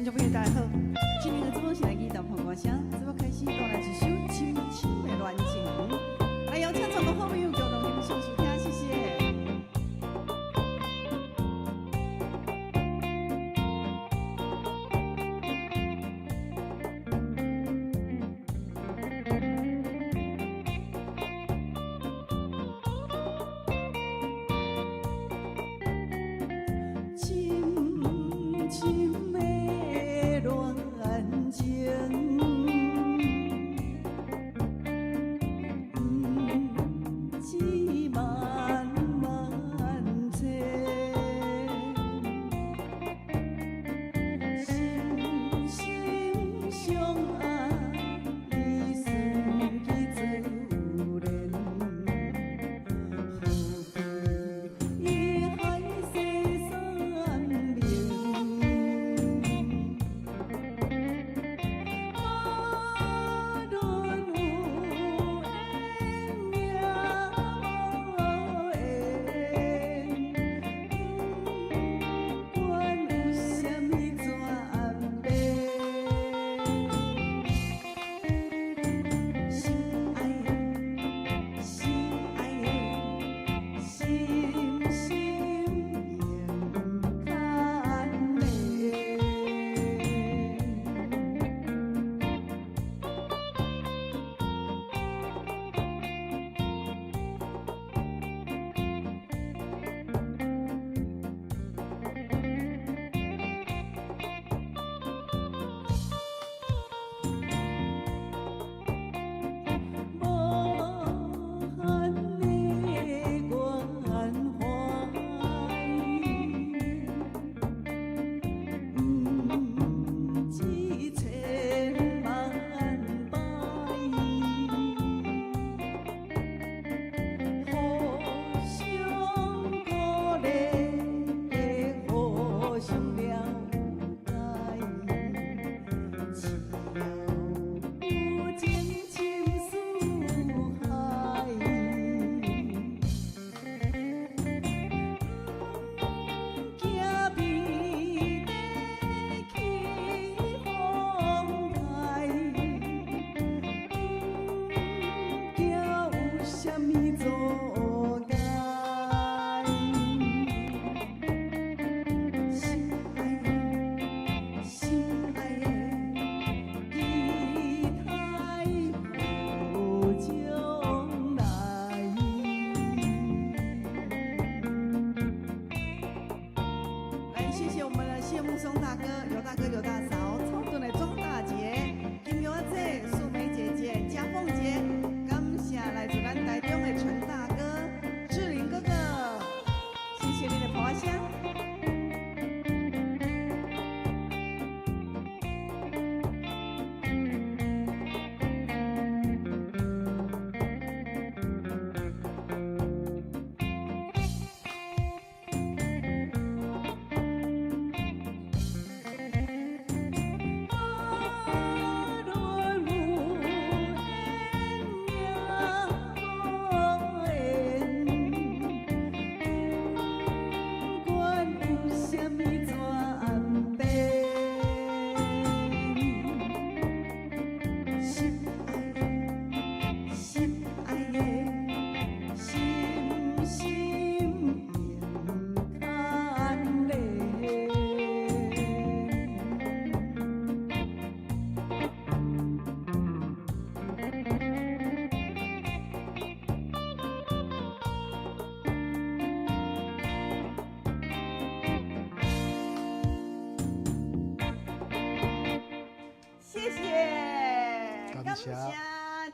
观众朋友大家好，今天的直播是来自台澎歌声，直播开始带来一首《深深的恋情》，来邀请全国好朋友共同欣赏收听，谢谢。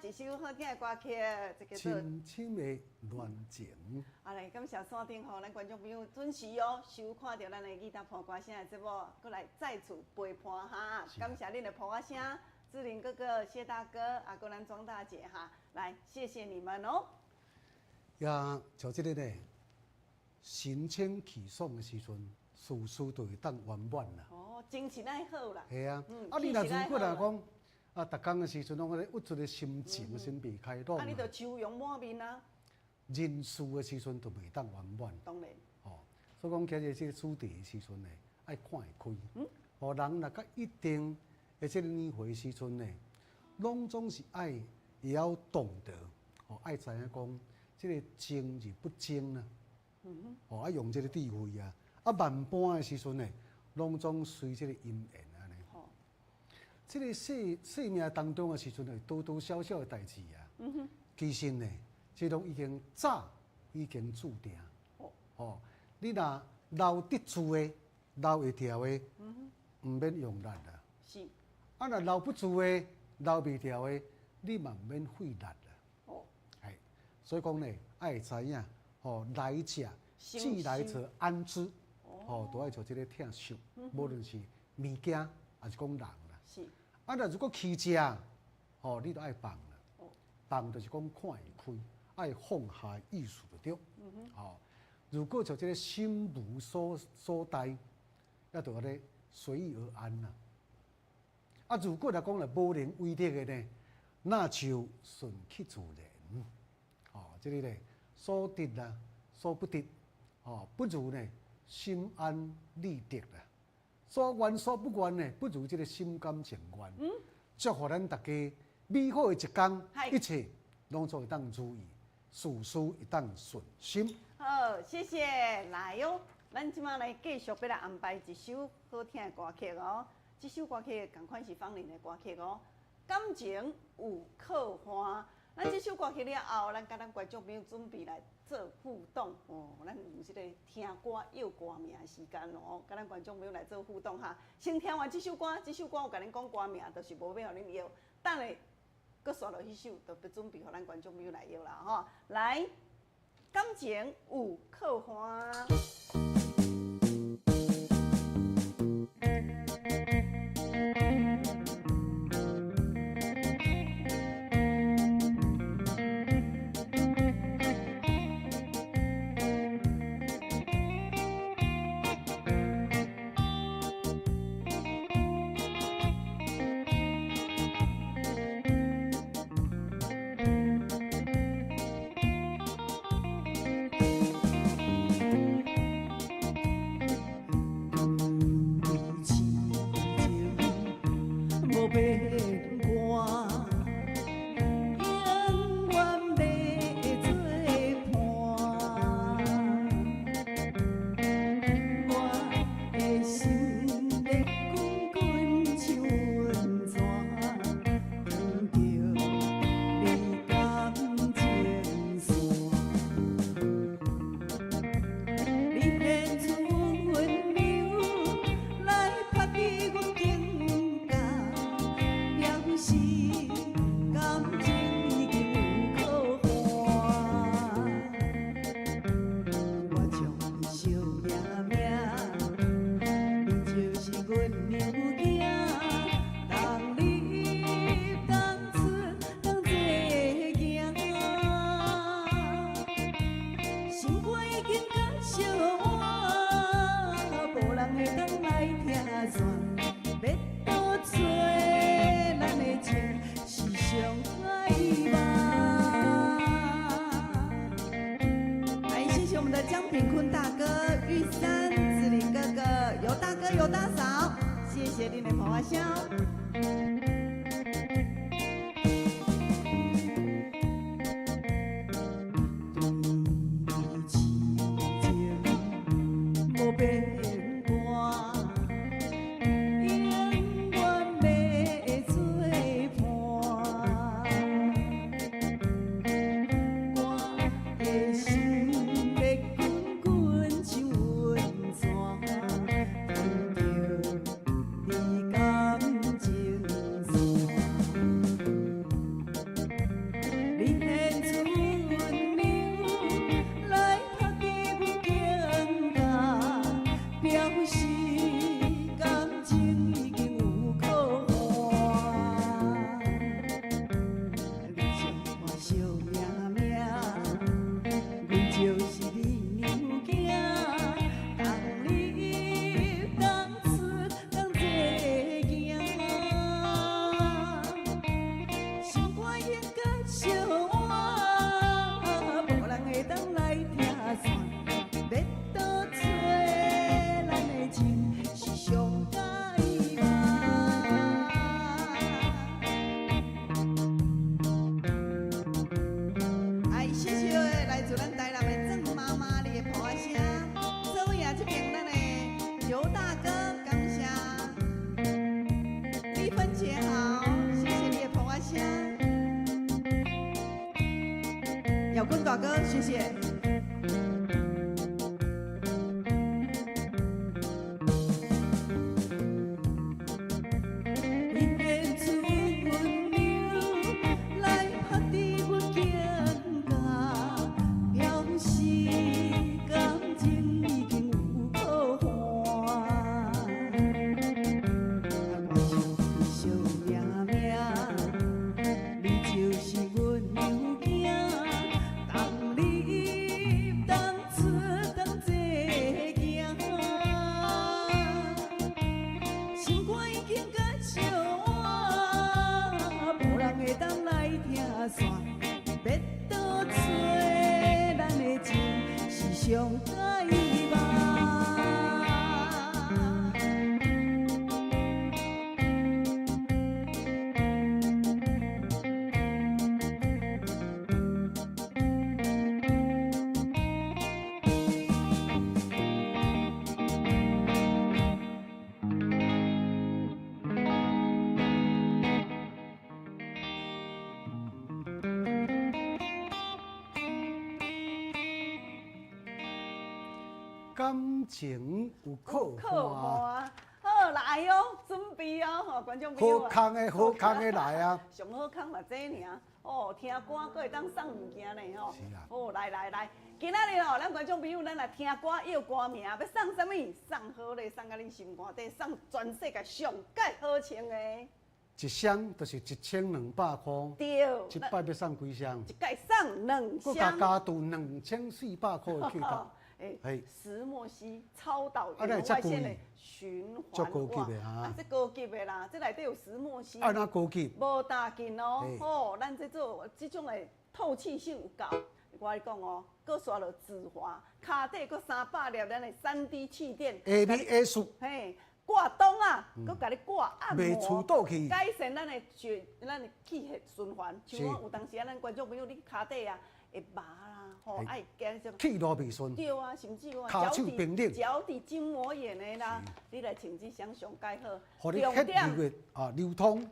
一首好听的歌曲，这个做《深深的恋情》。好嘞，感谢锁定吼，咱观众朋友准时哦，收看到咱的吉他破歌声的节目，过来再次陪伴哈。感谢恁的破歌声，志玲哥哥、谢大哥，啊，个咱庄大姐哈，来，谢谢你们哦。也像这个呢，心清气爽的时阵，事事都会当圆满啦。哦，精神爱好啦。系啊，你若如果来讲。逐工的时阵，拢咧郁出的心情，心被开朗。你就笑容满面啊。人事的时阵，就袂当圆满。当然。哦，所以讲，今日这个主题的时阵呢，爱看会开。人若到一定的这个年岁时阵呢，拢总是爱也要懂得，爱知影讲，这个争是不争啊，爱用这个智慧啊，万般的时阵呢，拢总随这个因缘安尼。这个生命当中的时阵呢，多多少少的代志啊，其实呢，这拢已经早已经注定。你若留得住的、留会条的，唔免用力啦。是。若留不住的、留袂条的，你嘛唔免费力啦。所以讲呢，爱知影，来者既来者安之，都爱做这个疼惜，无论是物件还是讲人啦。是。如果去食，你都爱放啦。放就是讲看会开，爱放下意思就对。如果就这个心无所待，要就咧随遇而安啦。如果来讲无能为力的呢，那就顺其自然。这个呢，所得啦，所不得，不如呢心安理得啦。所愿所不愿呢，不如这个心甘情愿。祝福咱大家美好的一天，一切拢做会当如意，事事一当顺心。好，谢谢。来哟，咱即马来继续要来安排一首好听的歌曲哦。这首歌曲同款是方玲的歌曲哦，感情有靠欢。咱这首歌曲了后，咱甲咱观众朋友准备来做互动哦。咱有这个听歌要歌名的时间哦，甲咱观众朋友来做互动哈。先听完这首歌，这首歌有甲恁讲歌名，就是无要互恁摇。等下搁刷落迄首，就要准备互咱观众朋友来摇啦吼。来，感情有靠欢。江炳坤大哥、玉山、志玲哥哥、尤大哥、尤大嫂，谢谢你的捧花香。感大哥，谢谢。感情有可花，好来哦，准备哦，吼，观众朋友好康的，好康的来啊！上好康嘛，这尔哦，听歌佫会当送物件呢吼。是啊。哦，来，今仔日哦，咱观众朋友，咱来听歌要歌名，要送什么？送好咧，送到恁心肝底，送全世界上界好穿的。一箱就是1200块。对。一摆要送几箱？一届送2箱。佫加加镀2400块的去头。石墨烯超导紫外线的循环哇，这高级的啦，这内底有石墨烯。哪高级？无大件哦，吼，咱这种的透气性有够。我跟你讲哦，佫刷了止滑，骹底佫300粒咱的3D 气垫 ABS， 嘿，挂冬啊，佫甲你挂按摩，袂除倒去，改善咱的气血循环。像我有当时咱观众朋友，你骹底啊会麻啦，吼，爱加什么？气路袂顺。对啊，甚至我脚底筋膜炎的啦，你来穿这双上介好。重点流通。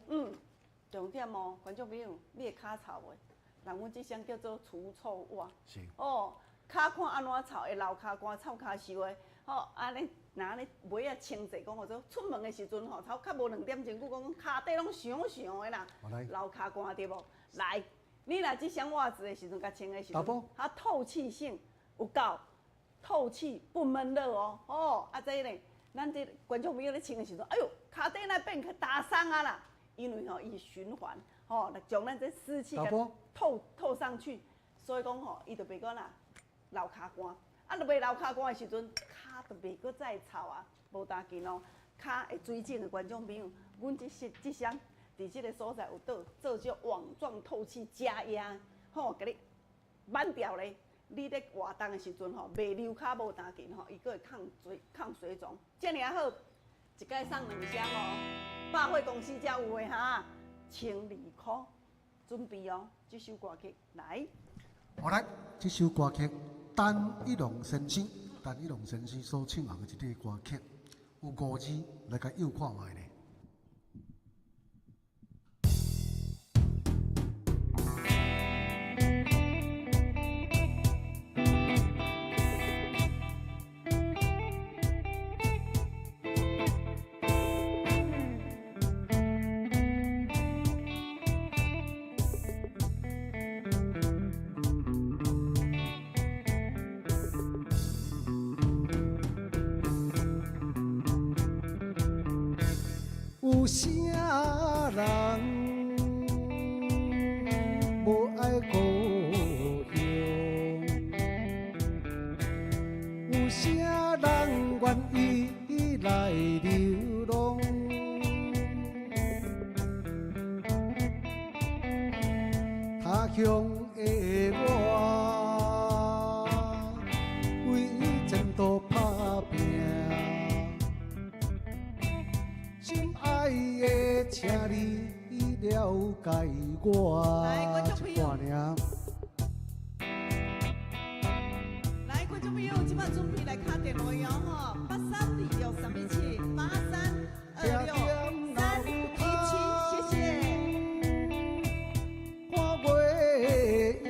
重点哦，观众朋友，你会骹臭袂？人阮这双叫做除臭袜。是。哦，骹看安怎臭，会流骹汗、臭骹臭的。吼，安尼，若安尼尾啊清洁，讲或者出门的时阵吼，头较无2点钟，讲骹底拢伤伤的啦，流骹汗对无？来。你若这双袜子的时阵，甲穿的时阵，它透气性有够，透气不闷热哦。哦，这呢，咱这观众朋友咧穿的时阵，哎呦，骹底那变去打伤啊啦，因为吼伊循环，吼，来将咱这湿气给透上去，所以讲吼，伊就袂讲啦流骹汗，啊，就袂流骹汗的时阵，骹就袂搁再臭啊，无大件哦，骹会水肿的观众朋友，阮这双。伫这个所在有做这网状透气加压，吼，给你挽掉咧。你咧活动的时阵吼，袂流骹无大件吼，伊佫会抗水肿。遮尔好，一届送2箱哦。百货公司才有的哈，12块。准备哦，这首歌曲来。好来，这首歌曲单一龙先生所唱的一个歌曲，有5字来甲诱看卖咧。有啥人无爱故乡？有啥人愿意来流浪？他乡的我，为前途打拼。心爱的，请你了解我一半尔。来，观众朋友，即摆准备来敲电话哟吼，83263178326317，谢谢。看月影。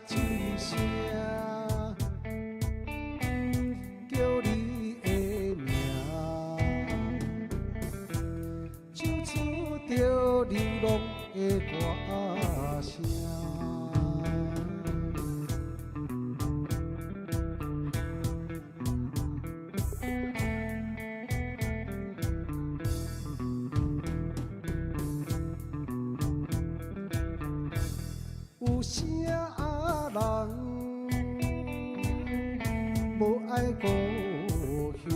一声，叫你的名，唱出着流浪的歌声。有啥人无爱故乡？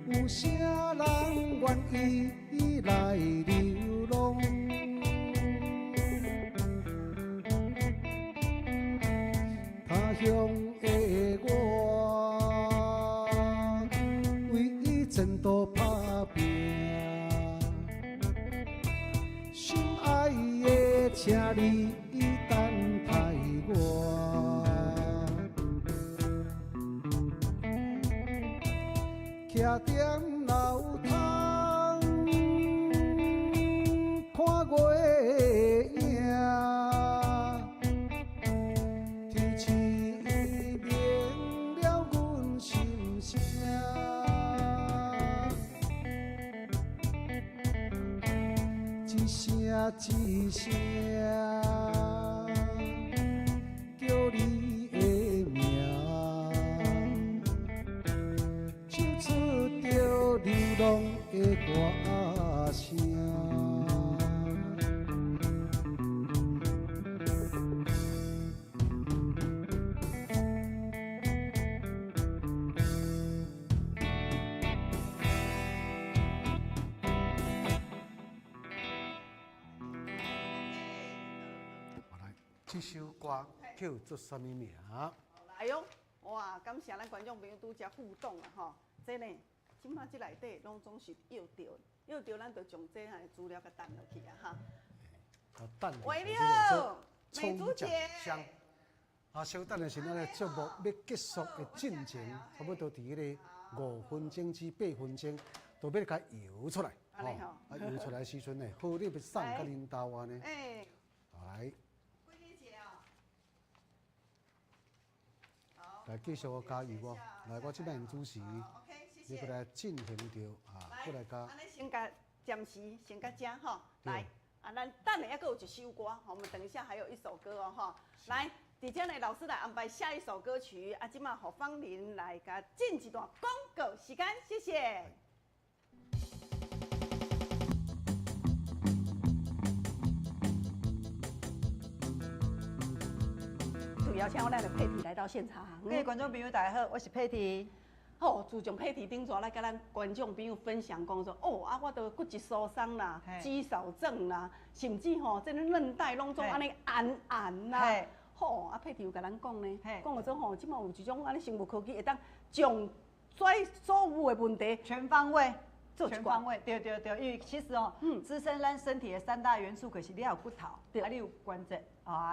有啥人愿意来流浪？他乡的我，为伊前途打拼。心爱的，请你等待我。徛踮楼窗，看月影，天气明了阮心声。一声一声叫你的名，唱出着流浪的歌声。这首歌叫做什么名？来哟，哇，感谢咱观众朋友拄则互动啊吼，这呢，即马这内底拢总是要着，咱就将这项资料甲弹落去啊哈。为了美珠姐，稍等的是咱的节目要结束的进程，差不多伫迄个5分钟至8分钟，都要甲摇出来。摇出来的时阵呢，好你要送甲恁兜安尼。来。来继续加油哦！来，我这边主持，你过来进行着过来加。安尼先甲暂时先甲遮吼，来咱等下还佫有一首歌，我们等一下还有一首歌哦吼。来，伫遮呢，老师来安排下一首歌曲，即马互芳玲来甲进一段广告时间，谢谢。邀请我咱的佩蒂来到现场。各位观众朋友，大家好，我是佩蒂。好，自从佩蒂顶座来甲咱观众朋友分享讲说，我都骨质疏松啦、肌少症啦，甚至这个韧带拢总安尼按啦。好，佩蒂有甲咱讲呢，讲了之后，即马有一种安尼生物科技会当将所有的问题全方位。全方位，对，因为其实滋生咱身体的3大元素，就是你有骨头，你有关节，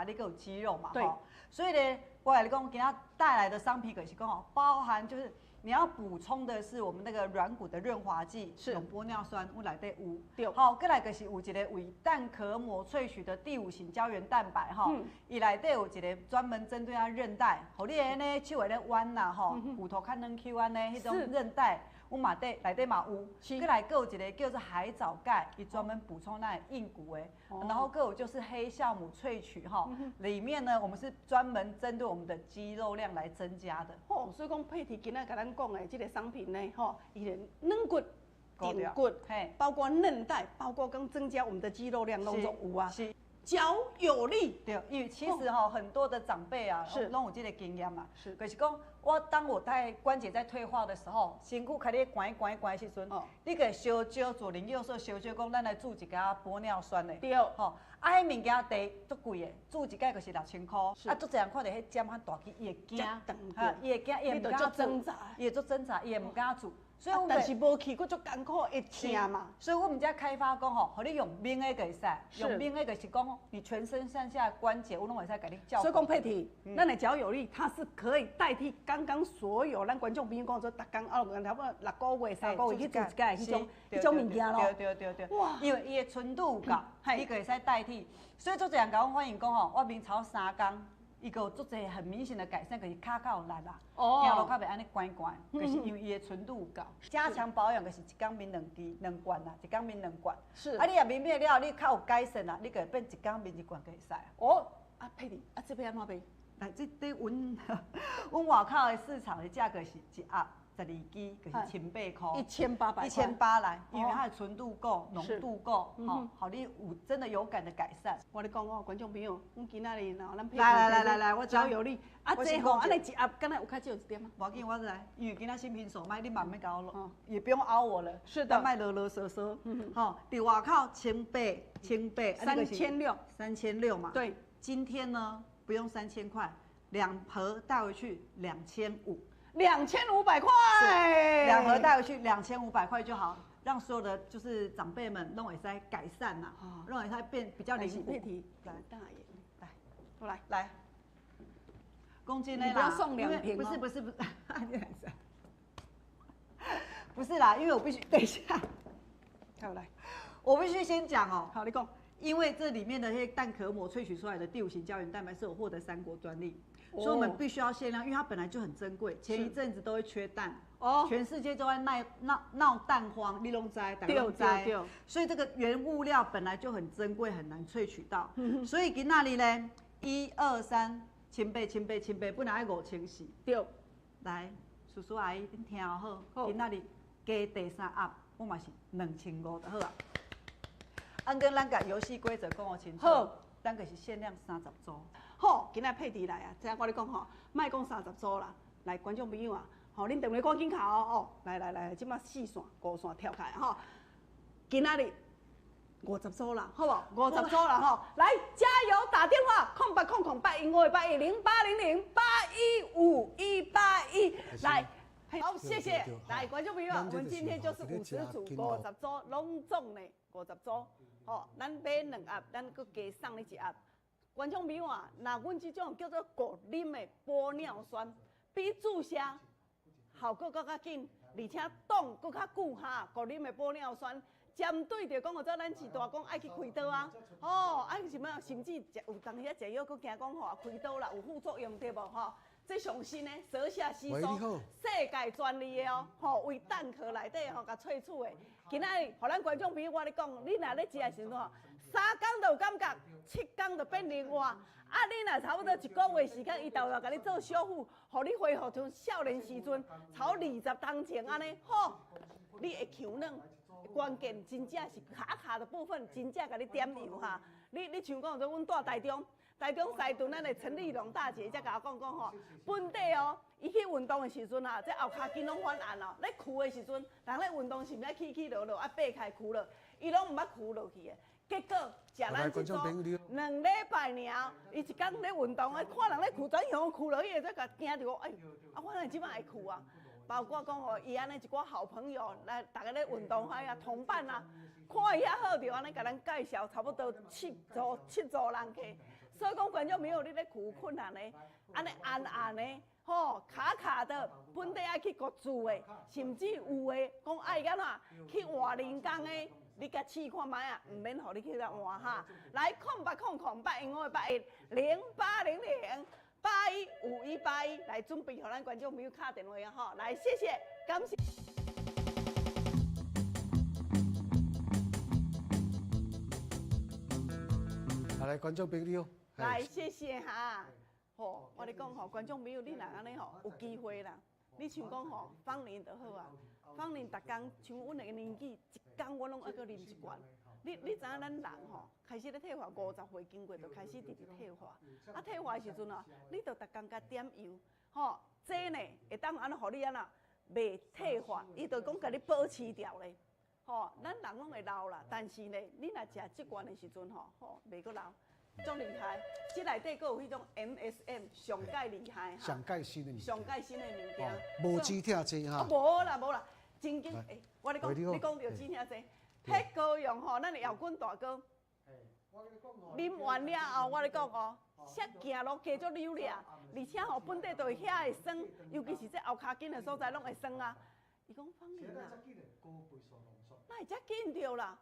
你有肌肉嘛，对。所以呢，我跟你讲，给他带来的商品可是讲包含就是你要补充的是我们那个软骨的润滑剂，是有玻尿酸，我内底有。对。好，再来就是有一个为蛋壳膜萃取的第5型胶原蛋白哈，伊内底有一个专门针对韧带，互你的呢手会咧弯啦吼，骨头较软 Q 安呢，迄种韧带。我嘛内底嘛有，再来还有一个叫做海藻钙，伊专门补充那硬骨的，然后还有就是黑酵母萃取哈，里面呢我们是专门针对我们的肌肉量来增加的。所以讲佩蒂今仔甲咱讲的这个商品呢，伊的软骨、顶骨，包括韧带，包括跟增加我们的肌肉量拢总有啊。脚有力，对，因为其实很多的长辈啊，拢有这个经验嘛，就是讲当我在关节在退化的时候，身躯开始关的时阵，你可以烧少左邻右舍烧少讲，咱来煮一家玻尿酸的，对，迄物件第足贵的，煮一家就是6000块，足侪人看到迄针较大支，伊会惊，伊会惊，伊会唔敢做，伊会做挣扎，伊会唔敢做。所以我们但是无去，佫足艰苦，会痛嘛。所以我们在开发讲吼，互你用冰的可以使，用冰的就是讲你全身上下关节我拢会使给你照顾。所以讲佩蒂，咱的脚有力，它是可以代替刚刚所有咱观众朋友讲说，逐工差不多6个月、3个月去做一届迄种物件咯。对。哇！因为伊的纯度有够，你可以使代替。所以做这人甲我反映讲吼，我面朝3工。伊个有足侪很明显的改善，就是骹较有力啦，行路较袂安尼乖乖，就是因为伊的纯度有够。加强保养就是一工面2罐啦，一工面2罐。是。啊，你若面了，你较有改善啦，你个变一工面1罐可以使。哦，啊佩蒂，啊这边安怎卖？来，这阮外口的市场的价格是一盒12支，就是18块。1800来，因为它的纯度够，浓度够，好，你有真的有感的改善。我咧讲哦，观众朋友，阮今仔日喏，咱佩蒂来，我脚有力，啊这吼，安尼一盒，敢若有较少一点吗？无要紧，我来，因为今仔新品手卖，你慢慢搞了，也不用凹我了。是的，卖啰啰嗦嗦。好，伫外口1800， 3600嘛。对，今天呢不用3000块，2盒带回去2500。2500块，2盒带回去2500块就好，让所有的就是长辈们拢会使改善呐，拢会使变比较灵活。来，大爷，来，过来，公斤的啦，不要送2瓶不是，不是啦，因为我必须等一下，来，我必须先讲哦，好，你讲，因为这里面的那些蛋壳膜萃取出来的第5型胶原蛋白是有获得3国专利。所以我们必须要限量，因为它本来就很珍贵，前一阵子都会缺蛋，全世界都在闹蛋荒，你拢知，大家拢知，所以这个原物料本来就很珍贵，很难萃取到，所以今仔日呢，1、2、3，千倍，本来要5400，对，来，叔叔阿姨，恁听好，今仔日加第3盒，我嘛是2500就好啊。按跟咱个游戏规则讲清楚，好，咱个是限量30组。好，今仔佩蒂来啊！即我咧讲吼，莫讲30组啦，来观众朋友啊，吼，恁电话赶紧敲哦，来，即马4线、5线跳开吼，今仔日50组啦，好无？50组啦吼，来加油打电话，0800-815-810-815-181，来，好，谢谢，来观众朋友啊，我们今天就是50组50组，隆重的50组，吼，咱买2盒，咱搁加送你1盒。观众朋友啊，那阮这种叫做果啉的玻尿酸，比注射效果更较紧，而且冻更较久哈。果啉的玻尿酸，针对着讲，做咱是大讲爱去开刀啊，爱什么，甚至有当时食药，佫惊讲吼开刀啦有副作用对无吼？这上新的舌下吸收，世界专利的哦，为蛋壳内底甲萃取的。今仔互咱观众朋友我咧讲，你若咧食的时阵吼，3工就有感觉，7工就变另外。你若差不多1个月时间，伊就要甲你做修复，互你恢复像少年时阵，超20当前安尼，你会强软。关键真正是卡的部分，真正甲你点油哈。你像讲做阮住台中西屯咱的陈丽蓉大姐，才甲我讲吼，本地伊去运动的时阵啊，这后骹筋拢反按哦。咧跍的时阵，人咧运动是毋是起落落，爬开跍落，伊拢毋捌跍落去的。结果食咱这组2礼拜尔，伊一工咧运动，看人咧跍怎样跍落去，才甲惊着我，我哪即摆会跍啊？包括讲吼，伊安尼一寡好朋友来，大家咧运动同伴啊，看伊遐好着安尼，甲咱介绍差不多7组人客。所以讲，观众朋友，你咧跍困难的，安尼按的，卡的，本地爱去国住的，甚至有的讲爱干哪去换人工的，你甲试看卖啊，唔免互你去甲换哈。来，0800-815-810-815-181，来准备互咱观众朋友敲电话啊！吼，来谢谢，感谢。来，观众朋友。来，谢谢哈。我咧讲观众朋友，你若安尼有机会啦。你像讲芳龄就好啊，芳龄逐工像阮个年纪，一工我拢爱搁啉1罐。你知影咱人开始咧退化，50岁经过就开始直退化。退化的时阵你就逐工甲点油，这呢会当安尼，互你安那袂退化，伊就讲甲你保持掉咧。咱人拢会老啦，但是呢，你若食这罐的时阵袂搁老。足厉害，这内底阁有迄种 MSM 上介厉害哈，上介新的物件，上介新的物件，无止痛剂哈。无啦，真紧，来我咧讲，喂你好你讲着真遐济，迄膏用吼，咱的姚滚大哥啉完了后，我咧讲哦，遐行路加足溜俩，而且吼本地就遐会酸，尤其是这后骹紧的所在拢会酸啊。伊讲芳龄啊，那会遮紧着啦，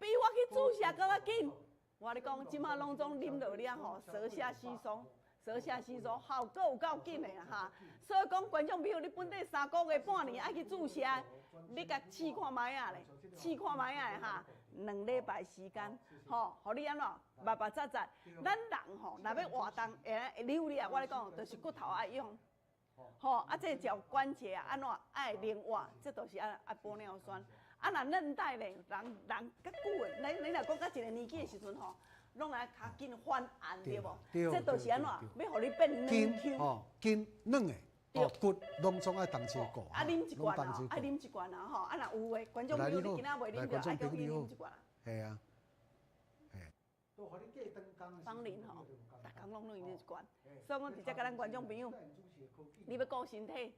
比我去注射搁较紧。我咧讲，即马拢总啉落了吼，舌下吸收。舌下吸收效果有够紧的啦哈，所以讲观众朋友，你本地3个月半年爱去注射，你甲试看卖啊咧，试看卖啊哈，2礼拜时间，吼，互你安怎密密扎扎。咱人吼，若要活动会溜咧，我咧讲，就是骨头爱用，吼啊，这条关节啊，安怎爱灵活，这都是爱玻尿酸。啊，若韧带咧，人较久的，你若讲到一个年纪的时阵吼。拢来较紧翻案对无？这都是安怎？要互你变软 Q。哦，筋软的，哦骨拢总爱同齐顾。啊，啉一罐啊，爱啉一罐啊，吼！啊，若有诶，观众朋友你今仔袂啉着，爱叫伊啉一罐啊。系啊，系。芳龄吼，逐工拢饮一罐，所以我直接甲咱观众朋友，你要顾身体，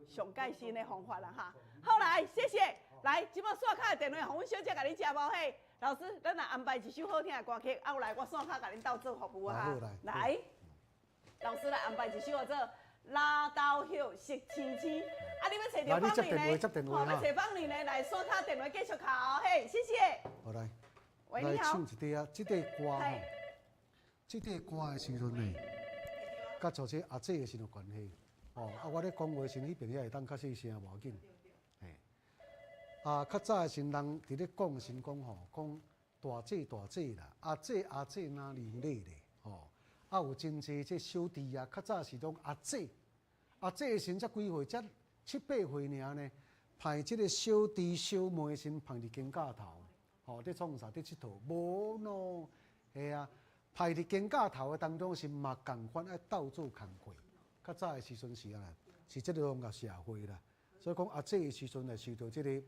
上盖新的方法啦哈。好来，谢谢。来，即摆线卡的电话，互阮小姐甲你食无嘿？老师，咱来安排一首好听的歌曲，后来我线卡甲恁斗做服务啊。来，老师来安排一首叫做《拉刀休食青青》。啊，你要找着芳龄呢？好，要找芳龄呢，来线卡电话继续卡哦，嘿，谢谢。好来，喂，你好。来唱一段啊，这个歌吼，这个歌的时阵呢，甲做这阿姐的是有关系。哦，啊，我咧讲话时，迄边也会当较细声，无要紧。啊，较早的时人伫咧讲时讲吼，讲大姐大姐啦，阿姐阿姐哪流泪咧，吼，啊有真济这小弟啊，较早是拢阿姐，阿姐的时才几岁，才7、8岁尔呢，派这个小弟小妹的时派伫肩胛头，吼，伫创啥？伫佚佗？无咯，系啊，派伫肩胛头的当中是嘛共款爱斗做工课，较早的时阵是啊，是这个农业社会啦，所以讲阿姐的时阵来受到这个。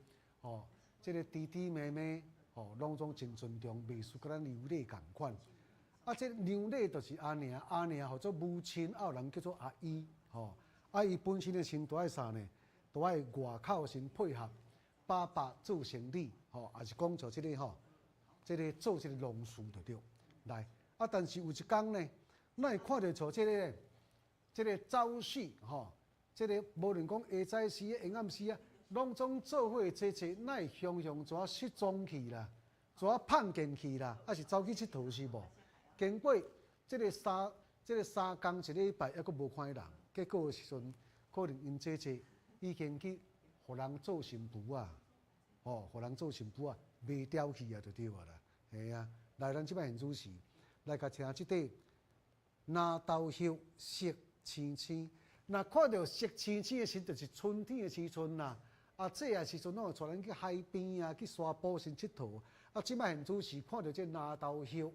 哦，这个弟弟妹妹哦，拢总真尊重，袂输甲咱娘奶共款。啊，这娘奶就是阿娘，阿娘或者母亲，啊有人叫做阿姨，吼、啊伊本身的身都爱啥呢？都爱外口先配合爸爸做生理，吼、也是讲做这个吼、这个做这个农事就对。来，啊，但是有一天呢，咱会看到像这个早市，吼、这个无论讲下早时、下暗时啊。拢总做伙坐坐，哪会雄雄怎失踪去啦？怎叛进去啦？还是走去佚佗是无？经过这个三工一礼拜，还阁无看人。结果的时阵，可能因坐坐已经去互人做新妇啊，哦，互人做新妇啊，袂调去啊，就对啊啦。系啊，来咱即摆现主持来甲听即块拿刀休色青青。若看到色青青的时，就是春天的时阵啦。啊，这也时阵，拢会带咱去海边啊，去沙坡先佚佗。啊，即摆现主是看到这拿刀休，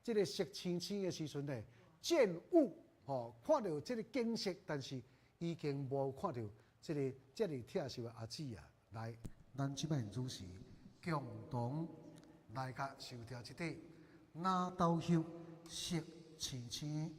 这个色青青的时阵呢，见雾哦，看到这个景色，但是已经无看到这个遮尔疼惜的阿姊啊。来，咱即摆现主是共同来甲收听即块拿刀休色青青。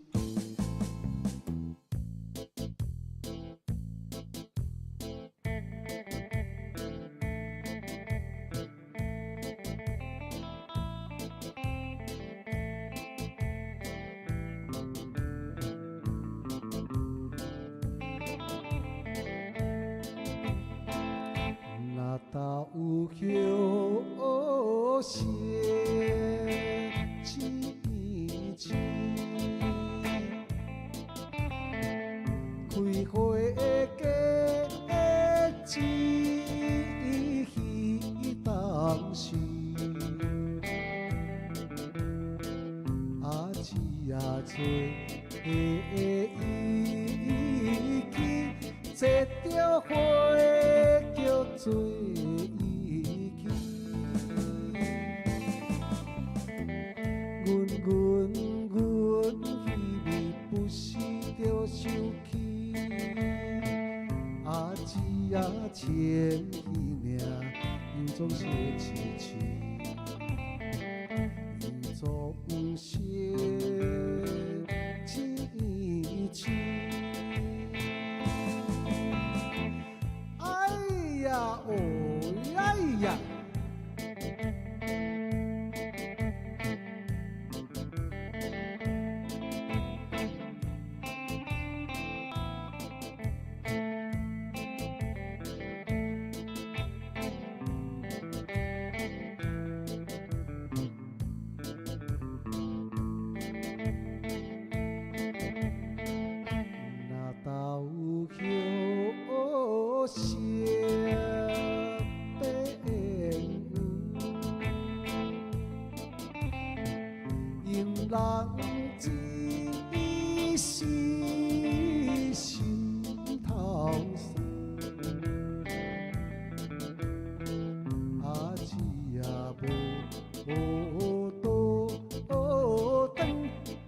刀休色青青，开花结枝彼当时，阿姊啊做伊去摘着花叫做。不是着生气，阿姊啊，千禧命，又总是痴痴，又总不是痴痴。哎呀哦！金人只是心头酸，啊只也无倒转，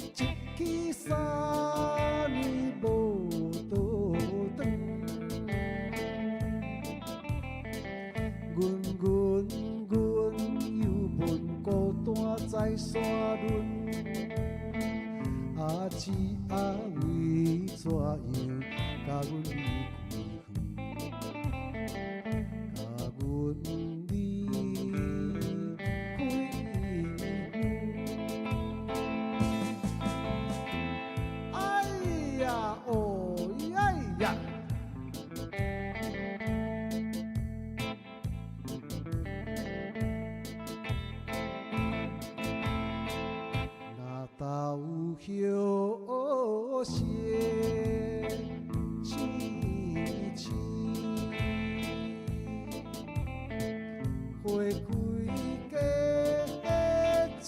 一去3年无倒转。阮又问孤单在山仑，啊姊啊为怎样甲阮离开远，甲阮离开远？哎呀哦哎呀！豆叶斜青青，花开价钱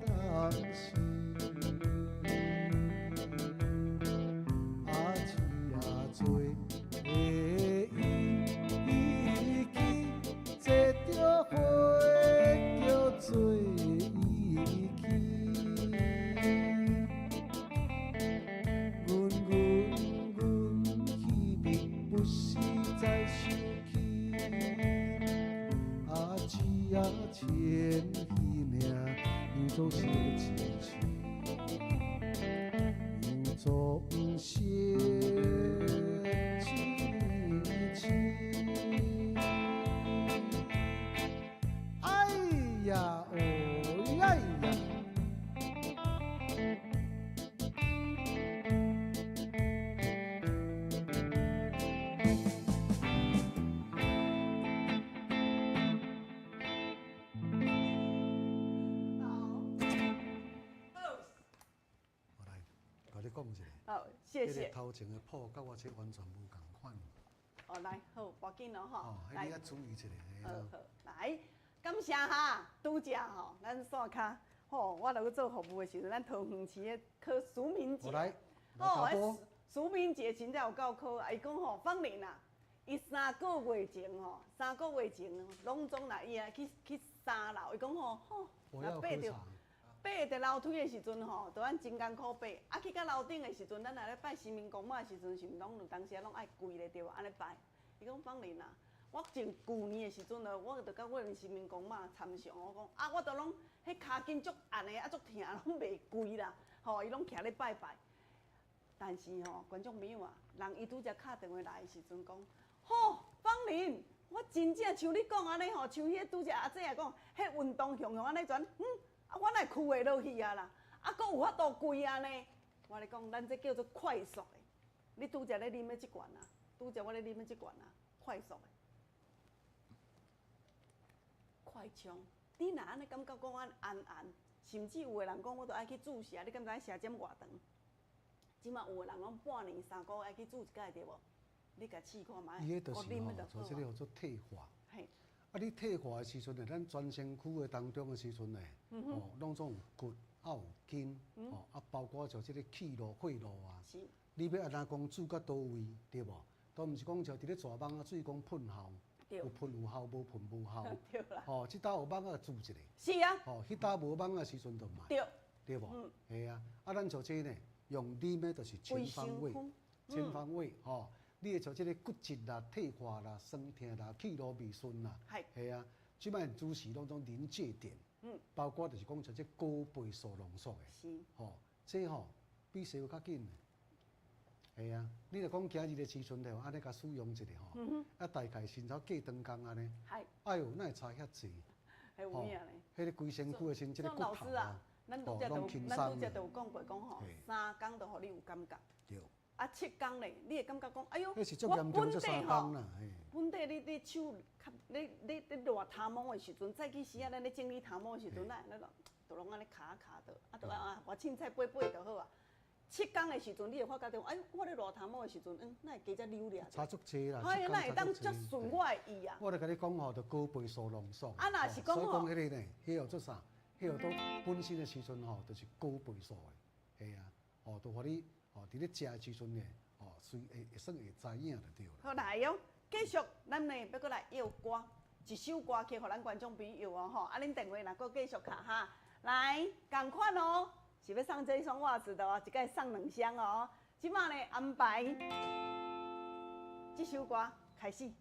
当时，啊姊啊做会忆起，坐着花叫做。千里命，又做小亲像，又做不些亲亲。哎呀哦哎呀！讲一下，好，谢谢。头前的谱甲我这完全无共款。哦，来，好，报紧咯吼。哦，迄你要注意一下。好好，来，感谢哈，拄则吼，咱线卡，吼，我落去做服务的时阵，咱桃园市的柯苏明姐，哦，苏明姐真正有够考，伊讲吼，放年啊，伊3个月前吼，3个月前拢总来伊啊去3楼，伊讲吼，若爬着楼梯的时阵吼，都按真艰苦爬。啊，去到楼顶的时阵，咱若咧拜神明公妈的时阵，是毋拢有当时拢爱跪咧对吧？安尼拜。伊讲放年啊，我前旧年的时阵我就甲我的神明公妈参详，我讲啊，我都拢迄骹筋足按的，啊足疼，拢袂跪啦。吼，伊拢徛咧拜拜。但是吼，观众朋友啊，人伊拄则敲电话来的时阵讲，放年，我真正像你讲安尼吼，像迄拄则阿姐也讲，迄运动向安尼转，啊，我哪会屈会落去啊啦？啊，佫有法度跪啊呢？我咧讲，咱这叫做快速的。你拄则咧啉的即罐啊，拄则我咧啉的即罐啊，快速的，快冲。你若安尼感觉讲按，甚至有个人讲我都爱去注射，你敢知影射针偌长？即马有个人拢半年3个月爱去注一届对无？你甲试看觅，伊迄就是吼，做这个叫做退化。嘿。啊，你退化的时阵呢，咱全身躯的当中的时阵呢，拢总有骨，啊有筋，啊包括像这个气路、血路啊。是。你要安怎讲注到倒位，对无？都毋是讲像伫咧蛇网啊，水讲喷效，有喷有效，无喷无效。对啦。哦，即搭有网啊注一下。是啊。哦，迄搭无网啊时阵就卖。对。对无？系啊。啊，咱像这呢，用啉的就是全方位，全方位吼。你会像即个骨质啦、退化啦、酸痛啦、气路未顺啦，系啊，即摆主持拢种临界点，包括就是讲像即高倍数浓缩的，是，吼，这吼比西药较紧的，系啊，你著讲今日的时阵吼，安尼甲使用一下吼，啊大概先头过长工安尼，哎呦，哪会差遐济？有影咧，迄个规身躯的先即个骨头啊，咱拄则都有讲过，讲吼，3工就互你有感觉。对。啊，7工咧，你会感觉讲，哎呦，我本地吼，本地你手较你热头毛的时阵，早起时啊，咱咧整理头毛的时阵，咱就拢安尼卡倒，啊，就我凊彩背就好啊。7工的时阵，你会发觉到，哎，我咧热头毛的时阵，哪会加遮溜咧？差足济啦，哎，哪会当足顺我的意啊？我著甲你讲吼，著高倍数浓缩。啊，若是讲吼，所以讲迄个呢，迄叫做啥？迄个都本身的时阵吼，都是高倍数的，系啊，哦，都互你哦，伫咧食的时阵呢，哦，会算会知影就对了。好来哟，继续，咱呢要过来摇歌，一首歌曲，互咱观众朋友哦吼，啊，恁电话若搁继续卡哈，来，共款哦，是要送这一双袜子的哦，一个送2双哦，即马呢安排这首歌开始。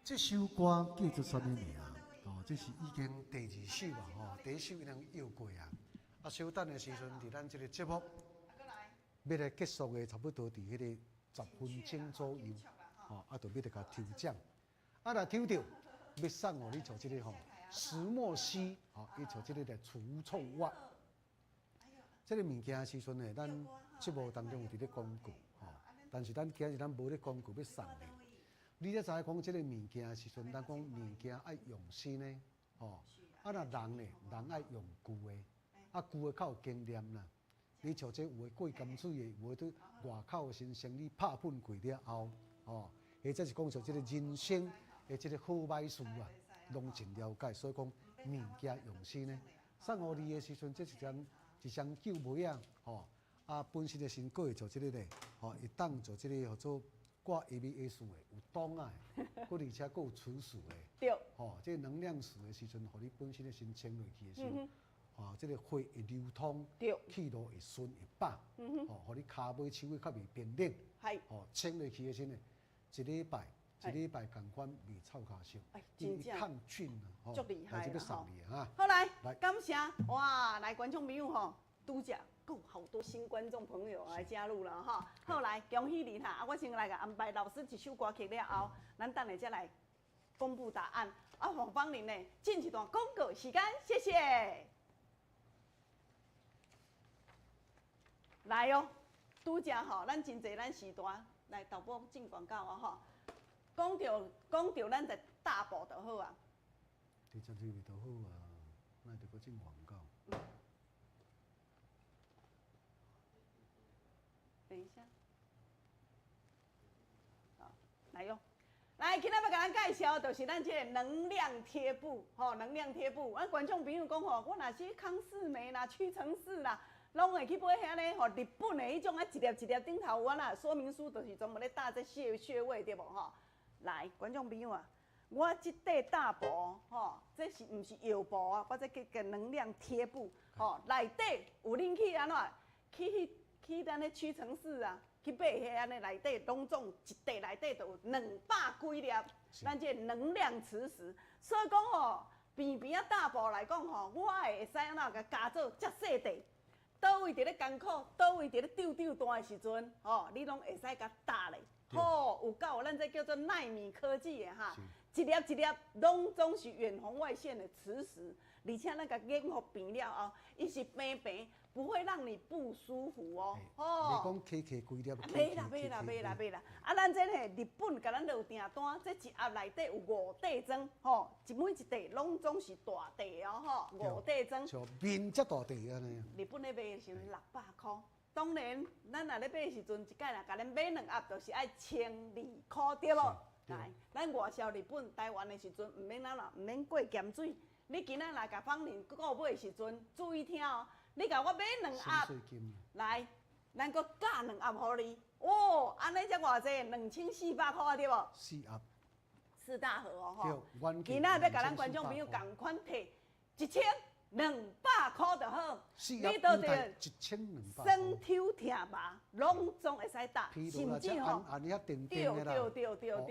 这首歌叫做啥物名？哦，这是已经第2首嘛，吼，第1首已经摇过啊。啊，稍等的时阵，伫咱这个节目要来结束的差不多伫迄个10分钟左右，吼，啊，就要来甲抽奖。啊，若抽到，要送互你做这个吼石墨烯，吼，伊做这个的除臭袜。这个物件时阵呢，咱节目当中有伫咧广告，吼，但是咱今日咱无咧广告要送你。你咧知影讲即个物件时阵，咱讲物件爱用心呢，吼，啊若人呢，人爱用旧的，啊旧的较有经验啦。你像这有诶过甘水的，有诶伫外口先生理拍粉过了后，吼，或者是讲像即个人参的这个好歹事啊，拢真了解，所以讲物件用心呢。送互你的时阵，这一箱旧梅啊，吼啊本身的身躯会做这个咧，吼会当做这个叫做挂 ABS 的，有档啊，佮而且佮有纯素的，对，吼这个能量素的时阵，互你本身的身穿落去的时候，吼这个血会流通，对，气路会顺会饱，吼互你骹尾手尾较袂冰冷，系，吼穿落去的时阵，一礼拜共款袂臭骹烧，真正抗菌啊，吼，足厉害来这个啦吼送你啊，好来来，感谢哇，来观众朋友吼，拄只有好多新观众朋友来加入了哈。好来，恭喜你哈！啊，我先来个安排老师一首歌曲了后，咱等下再来公布答案。啊，黄芳玲呢，进一段广告时间，谢谢。来哦，拄只吼，咱真侪咱时段来导播进广告啊吼。讲到咱的大步就好啊。你这味道好啊，那得搁进广告。等一下，好，来哟。来，今仔要甲咱介绍，就是咱这个能量贴布，吼，能量贴布。咱观众朋友讲吼，我若是康士美啦、屈臣氏啦，拢会去买遐咧，吼，日本的迄种啊，一粒顶头有啊啦，说明书就是专门咧打这穴位，对无吼？来，观众朋友啊，我这块大布，吼，这是毋是药布啊？我这个能量贴布，吼，内底有恁去安怎？去咱咧屈臣氏啊，去买遐安尼内底拢总一袋内底就有200几粒，咱这能量磁石。所以讲吼，边边啊大布来讲吼，我会使安怎甲加做遮细块，倒位伫咧艰苦，倒位伫咧丢单的时阵，吼，你拢会使甲搭咧。吼，有够咱这叫做奈米科技的哈，一粒一粒拢总是远红外线的磁石，而且咱甲眼互平了后，伊是平，不会让你不舒服哦。你讲 K 规粒？买啦！啊，咱这嘿日本甲咱落订单，这一盒内底有5袋装，吼，每一袋拢总是大袋哦，吼，5袋装。像面这大袋安尼。日本咧卖的时候600块。当然，咱若咧买的时阵，一摆若甲咱买2盒，就是爱1200块，对无？来，咱外销日本、台湾的时阵，毋免毋免过咸水。你今仔来甲芳龄购买的时阵，注意听哦。你甲我买2盒，来，咱搁加2盒互你。哦，安尼才偌济，2400块对无？4盒。4大盒哦吼。对，今仔要甲咱观众朋友共款摕1200块就好，你倒着1200。酸抽疼麻，拢总会使打，甚至吼，对，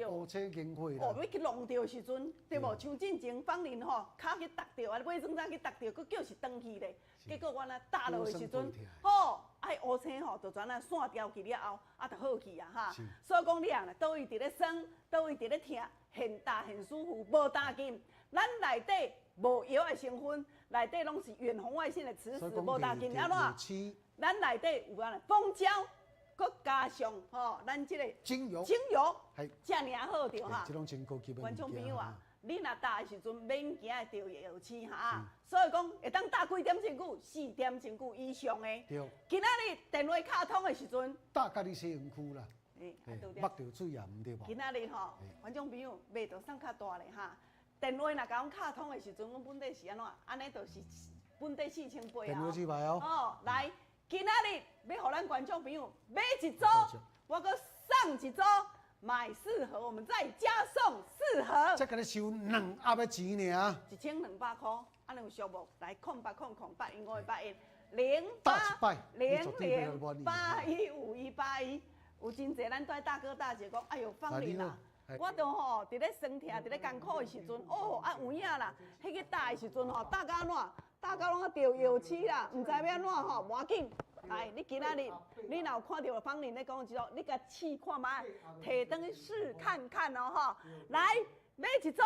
乌青经血哦，要去弄着时阵，对无？像进前放年吼，脚去踏着，啊，买装早去踏着，佫叫是转去咧。结果我若踏落的时阵，吼，爱乌青吼，就全啊散掉去了后，啊，就好去啊哈。所以讲你啊，倒位伫咧酸，倒位伫咧疼，很大很舒服，无担心。咱内底无药的成分，内底拢是远红外线的磁石，无担心安怎？咱内底有啊蜂胶，佮加上吼，咱即个精油，遮尔好着哈。这种真高级的观众朋友啊，你若打的时阵免惊会着药漆哈，所以讲会当打几点钟久，4点钟久以上的。对。今仔日电话卡通的时阵，打家己洗身躯啦。目着水也毋对无？今仔日吼，观众朋友卖着送较大咧哈。电话若甲阮卡通的时阵，阮本地是安怎？安尼就是本地4000八啊。电话机牌哦。哦，来，今仔日要互咱观众朋友买一组，我搁送一组，买4盒，我们再加送4盒。再甲你收2盒的钱尔。1200块，安尼有俗无？来，08008158108080815181，有真侪咱对大哥大姐讲，哎呦，芳龄啦。我都吼，伫咧酸疼、伫咧艰苦的时阵，哦，啊有影啦，迄个打的时阵吼，打到安怎？打到拢着药漆啦，毋知要安怎吼，无要紧。来，你今仔日，你若有看到芳龄咧讲一种，你甲试看卖，摕转去试看看哦吼。来，买一组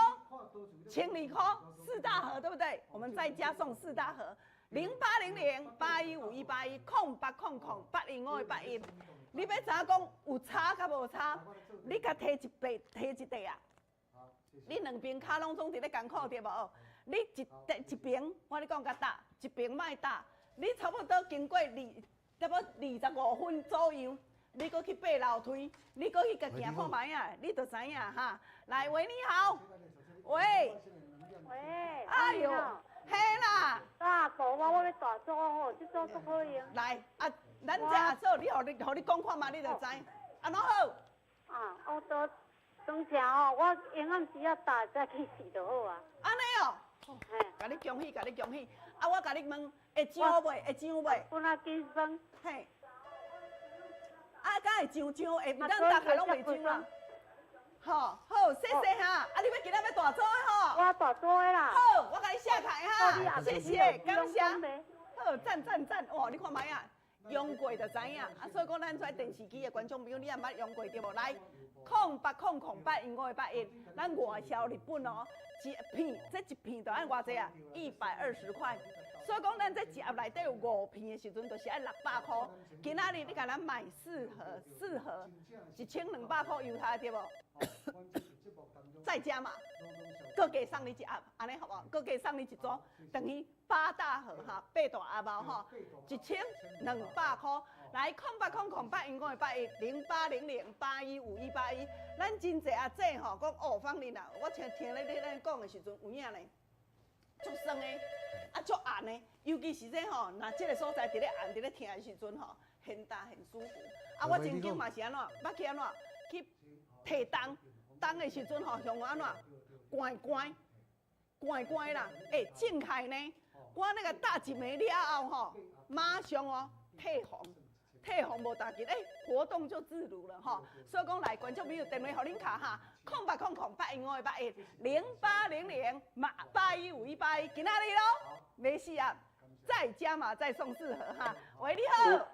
，1200块，4大盒，对不对？我们再加送4大盒，0800815181，0800815181。你要知影讲有差甲无差？你甲摕一袋啊！你2边骹拢总伫咧艰苦对无？你一边，我咧讲甲打，一边莫打。你差不多经过差不多25分左右，你搁去爬楼梯，你搁去甲行看卖啊，你就知影哈。来，喂，你好，喂，喂，哎呦，嘿啦，大哥，我要大做哦，这做足好用。来啊，咱这阿嫂，你互你讲看嘛，你就知，安怎好？啊，我都装正哦，我永远只要打再去洗就好啊。安尼哦，嘿，甲你恭喜，甲你恭喜。啊，我甲你问，会上袂？会上袂？本来紧张，嘿。啊，敢会上上？会毋咱大家拢袂上啊？吼，好，谢谢哈。啊，你要今仔要大做的吼？我大做的啦。好，我甲你下台哈，谢谢，感谢。好，赞赞赞！哇，你看卖啊，用过就知影。啊，所以讲咱在电视机的观众朋友，你也捌用过对无？来，080008因581，咱外销日本哦，一片，这一片就按偌济啊？120块。所以讲，咱这一盒内底有5片的时阵，就是要600块。今仔日你甲咱买4盒，1200块邮下对无？再加嘛，各加送你一盒，安尼好不好？各加送你一组，等于8大盒哈，8大盒包哈，1200块。来，080008因581，0800815181，咱真济阿姐吼，讲哦，芳玲啊，我听咧你咱讲的时阵，有影咧，足酸的，啊足暗的，尤其是这吼，若这个所在伫咧暗伫咧听的时阵吼，很大很舒服。啊，我曾经嘛是安怎，捌去安怎去提灯。当的时阵吼，像安怎乖啦，正开呢，我那个大几枚了后吼，马上哦退红无大吉，活动就自如了哈。所以讲来观众朋友电话互恁卡哈，080008因581，0800815181，今仔日咯，没事啊，再加码再送4盒哈。喂，你好。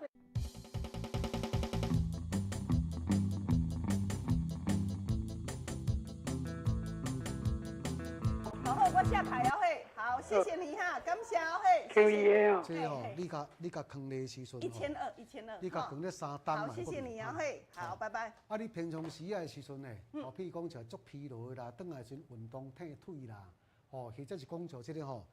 我下台哦嘿，好，谢谢你哈，感谢哦嘿，可以哦。这吼，你甲坑的时阵1200，你甲坑咧3档嘛。好，谢谢你哦嘿，好，拜拜。啊，你平常时啊的时阵呢，譬如讲像足疲劳的啦，转来时阵运动退腿啦，或者是讲像这个吼，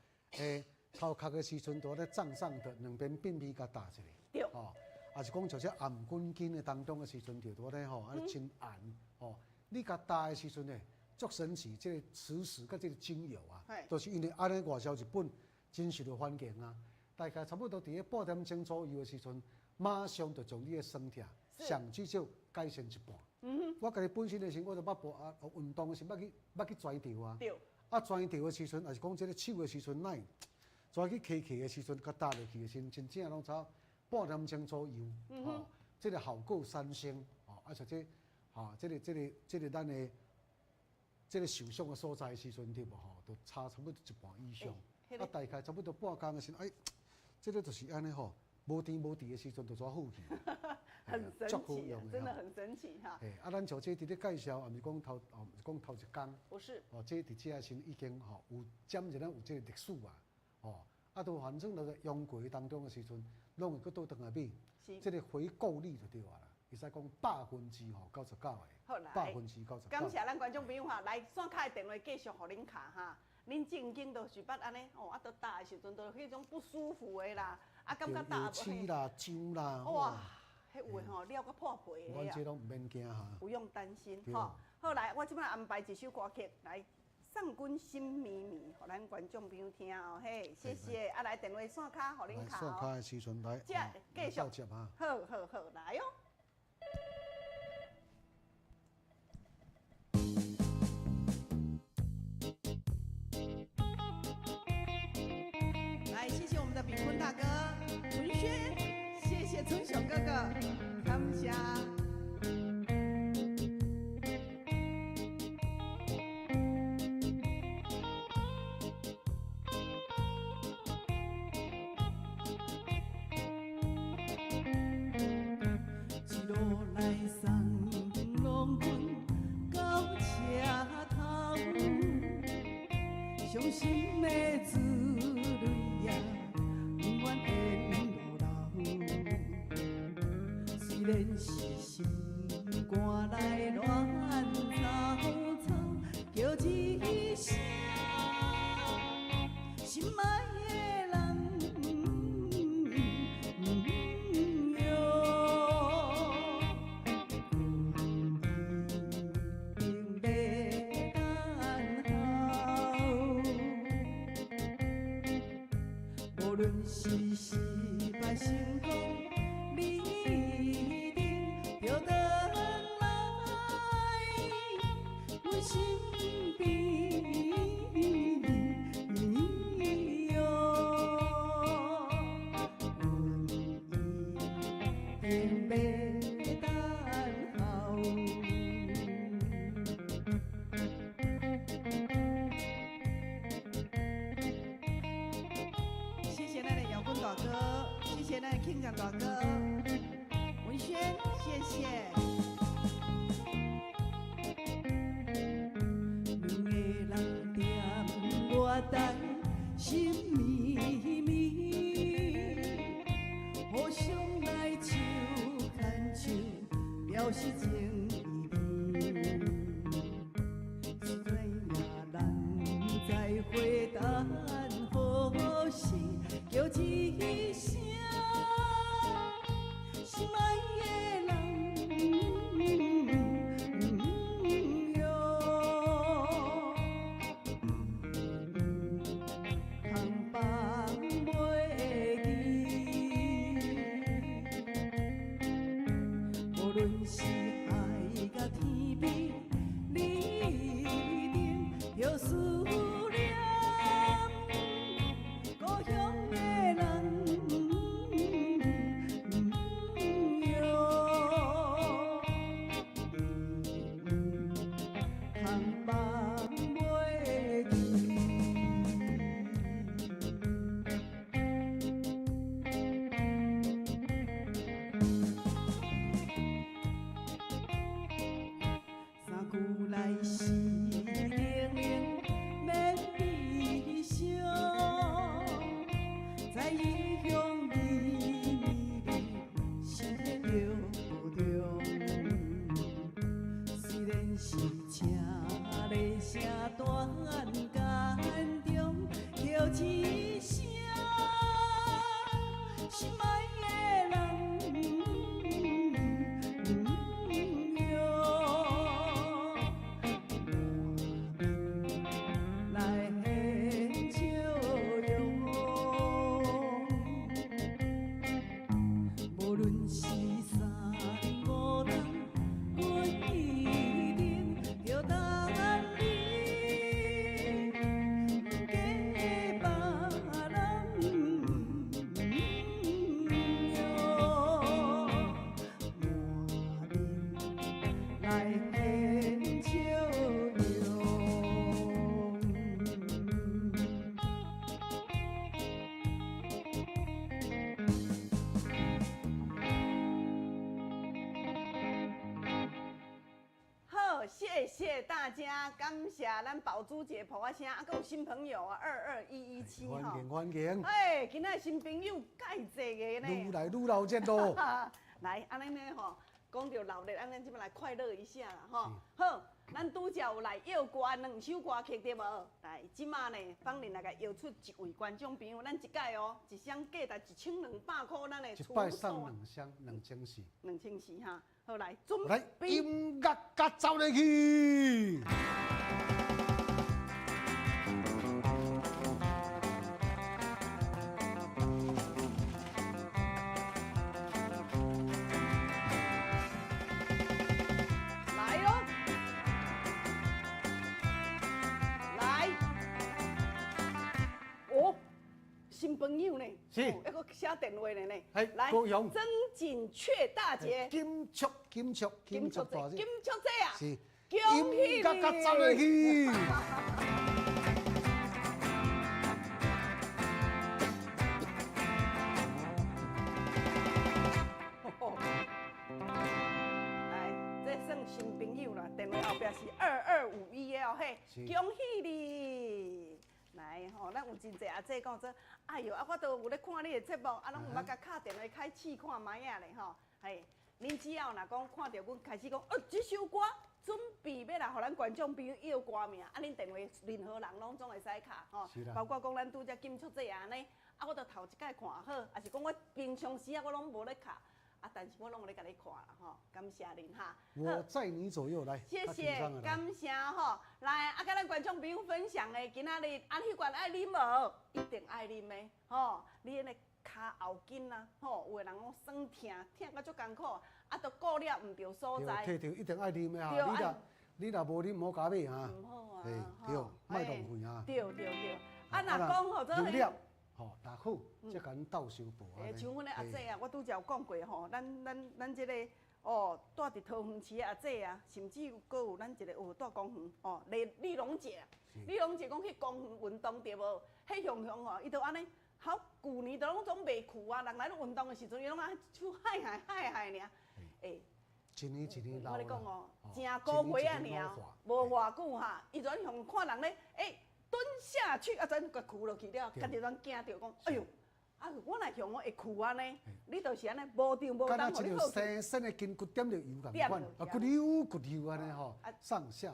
头壳的时阵，都咧胀胀的，两边便秘甲打一个。对。哦，也是讲像这暗滚筋的当中的时阵，就多咧吼，啊真暗哦。你甲打的时阵呢？足神奇，这个磁石甲这个精油啊，都是因为安尼外销日本真实的环境啊，大概差不多伫咧8点钟左右的时阵，马上就将你的酸痛上至少改善一半。我家己本身的时候，我就运动的时候捌去拽吊啊。啊拽吊的时阵，也是讲这个手的时阵，乃拽去揢的时阵，甲搭落去的时阵，真正拢差8点钟左右。这个效果3升，而且这个咱的。这个受伤的所在时阵，对无吼，都差不多一半以上。啊，大概差不多半工的时阵，这个就是安尼吼，无甜无甜的时阵就抓好去。很神奇啊，真的很神奇哈。啊，咱像这伫咧介绍，也毋是讲头一工。不是。哦，这伫这时已经吼有沾一咱有这个历史啊。哦，啊，都反正在用过当中的时阵，拢会搁倒转来买。这个回购率就对啊啦。会使讲99%的。好来，99%。感谢咱观众朋友哈，来线卡的电话继续互恁卡哈。恁正经都是捌安尼哦，啊，都打的时阵都迄种不舒服的啦，啊，感觉打气啦、痒啦。哇，迄有的吼，了个破皮的阮这拢唔免惊哈。不用担心哈。好来，我即摆安排一首歌曲来送君心绵绵，互咱观众朋友听哦嘿，谢谢。啊，来电话线卡互恁卡哦。线卡的时阵来，继续接哈。好，来哦。谢谢我们的炳坤大哥、春轩，谢谢春雄哥哥，感谢。一路来送郎君到车头，伤心的滋味呀。虽然是心肝来乱糟糟，叫一声心爱的人哟。无论是失败成功，你一定要回来阮身边哟。阮一定要等候。谢谢咱的摇滚大哥，谢谢咱的庆感大哥，文轩，谢谢。两个人踮我台心绵绵，互相来手牵手，表示情意味。是知影咱再会等何时，叫一声心爱的人哟。空放袂记，无论是海甲天边，你一定要思念故乡的人哟。空放袂记。三句来是冷冷免悲伤，在异乡离心着着。虽然是请咧声断间中，叫一声心爱的人哟。来献笑容，无论是三五人，阮一定要等你，不嫁别人哟。满面来献笑容。好，谢谢大家，感谢咱宝珠姐婆啊声，啊，还有新朋友啊，22117哈。欢迎欢迎，哎，今仔新朋友介济个呢。愈来愈老见咯。来，安尼呢吼，讲到闹热，安尼即摆来快乐一下啦吼。好，咱拄则有来摇歌2首歌曲对无？来，即马呢，放任来甲摇出一位观众朋友，咱一届哦，一箱价值1200块，咱的一摆送2箱2004， 2004哈。好来，准来备。音乐甲走入去。来咯，来，哦，新朋友呢？是哦还个写电话的呢。哎来，高雄曾锦雀大姐，金雀大姐，金雀姐啊，是恭喜音乐甲走入你！去。来，这算新朋友啦，电话后壁是2251的哦嘿，是恭喜你！来吼，咱有真济阿姐讲说，哎哟，啊我都有咧看你的节目，啊拢毋捌甲敲电话开试看卖啊咧吼，嘿，恁只要若讲看到阮开始讲，这首歌准备要来互咱观众朋友要歌名，啊恁电话任何人拢总会使敲吼是啦，包括讲咱拄则金出这安尼，啊我都头一届看好，啊是讲我平常时啊我拢无咧敲。但是我拢有咧甲你看啦吼，感谢您哈。我载你左右来，谢谢较轻松的，来感谢吼。来，啊，甲咱观众朋友分享的，今仔日啊，迄罐爱啉无？一定爱啉的吼。你那个骹后筋啊，吼，有的人讲酸痛，痛到足艰苦，啊，都顾了唔对所在。对，一定爱啉的对哈。你若无啉，唔好加买哈。唔好啊，对，莫浪费啊。对。啊，若讲吼，做料，吼，大好，再甲咱斗相补。像阮的阿姐啊，我拄则有讲过吼，咱这个哦，住伫桃园市的阿姐啊，甚至阁有咱一个住公园哦，李龙姐，李龙姐讲去公园运动对无？迄雄雄哦，伊都安尼，好旧年都拢总袂去啊，人来咧运动的时阵，伊拢安手嗨尔。诶。一年老我咧讲哦，真高血啊尔，无偌久哈，伊阵向看人咧，蹲下去啊，阵个哭落去了，家己阵惊着讲，哎呦，啊，我若向我会哭安尼，你就是安尼无张无当，互你好。生生的筋骨点着油共款，啊，骨溜安尼吼，上下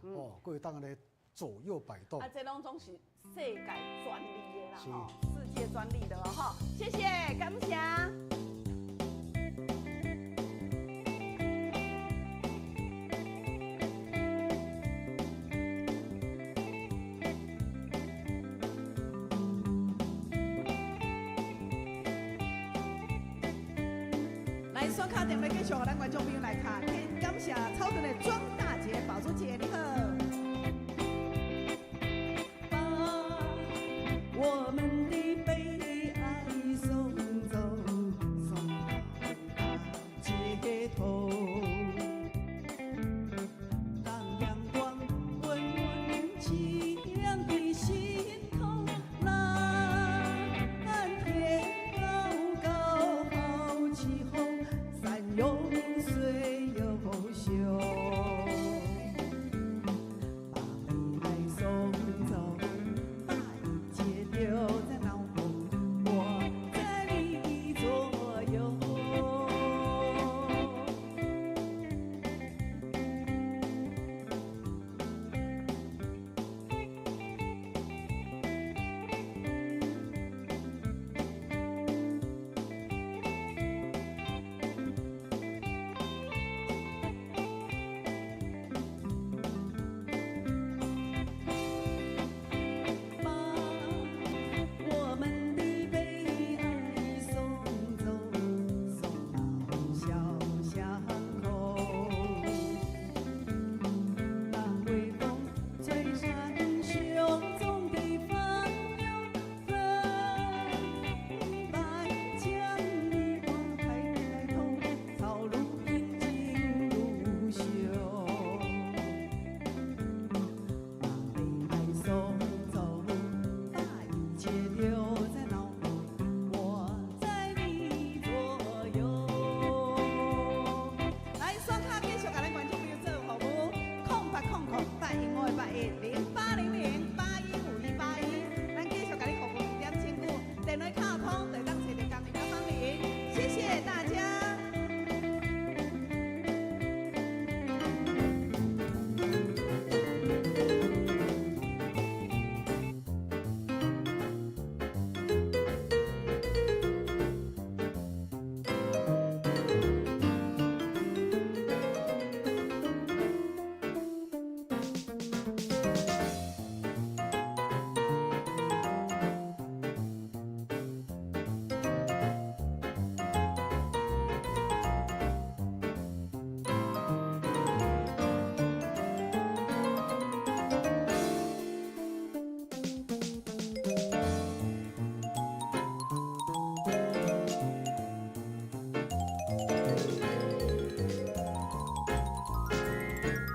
哦，各会当安尼左右摆动。啊，这拢总是世界专利的啦，吼，世界专利的吼，谢谢，感谢。刷卡定要继续，咱观众朋友来